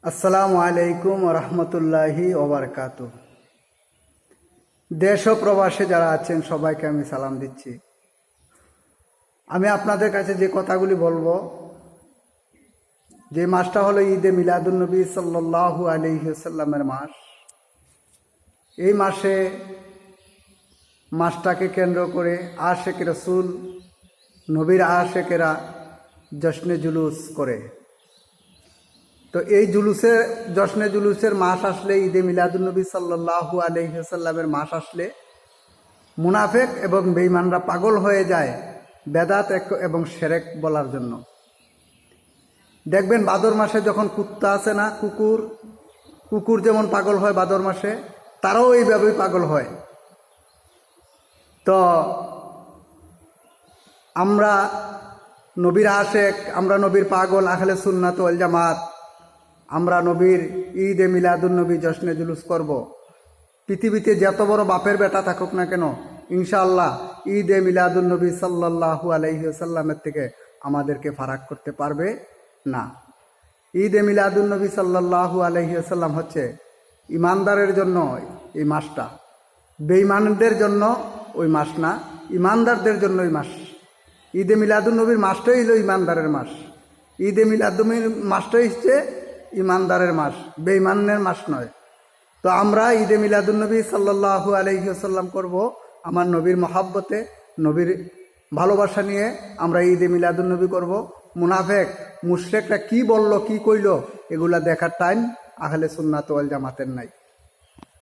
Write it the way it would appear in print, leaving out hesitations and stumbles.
আসসালামু আলাইকুম রহমতুল্লাহি ওবরকাতু। দেশ ও প্রবাসে যারা আছেন সবাইকে আমি সালাম দিচ্ছি। আমি আপনাদের কাছে যে কথাগুলি বলবো, যে মাসটা হলো ঈদে মিলাদুন্নবী সাল্লাল্লাহু আলাইহি ওয়াসাল্লামের মাস। এই মাসটাকে কেন্দ্র করে আশেক রসুল, নবীর আশেকেরা জশ্নে জুলুস করে। তো এই জশ্নে জুলুসের মাস আসলে, ঈদে মিলাদুন্নবী সাল্লাল্লাহু আলাইহি ওয়াসাল্লামের মাস আসলে মুনাফেক এবং বেঈমানরা পাগল হয়ে যায় বেদাত এবং শিরক বলার জন্য। দেখবেন ভাদর মাসে যখন কুত্তা আছে না, কুকুর যেমন পাগল হয় ভাদর মাসে, তারাও এইভাবেই পাগল হয়। তো আমরা নবীর আশেক, আমরা নবীর পাগল, আহলে সুন্নাত ওয়াল জামাত, আমরা নবীর ঈদে মিলাদুন্নবী জশ্নে জুলুস করব। পৃথিবীতে যত বড় বাপের বেটা থাকুক না কেন, ইনশাআল্লাহ ঈদে মিলাদুন্নবী সাল্লাল্লাহু আলাইহি ওয়াসাল্লামের থেকে আমাদেরকে ফারাক করতে পারবে না। ঈদে মিলাদুন্নবী সাল্লাল্লাহু আলাইহি ওয়াসাল্লাম হচ্ছে ইমানদারের জন্য এই মাসটা, বেঈমানদের জন্য ওই মাস না, ইমানদারদের জন্য ওই মাস। ঈদে মিলাদুন্নবীর মাসটাই হলো ইমানদারের মাস। ঈদে মিলাদুন্নবীর মাসটাই হচ্ছে ইমানদারের মাস, বেঈমানের মাস নয়। তো আমরা ঈদে মিলাদুন্নবী সাল্লাল্লাহু আলাইহি ওয়াসাল্লাম করব আমার নবীর মহাব্বতে, নবীর ভালোবাসা নিয়ে আমরা ঈদে মিলাদুন্নবী করব। মুনাফেক মুশরিকরা কি বলল কি কইল এগুলা দেখার টাইম আহলে সুন্নাত ওয়াল জামাতের নাই।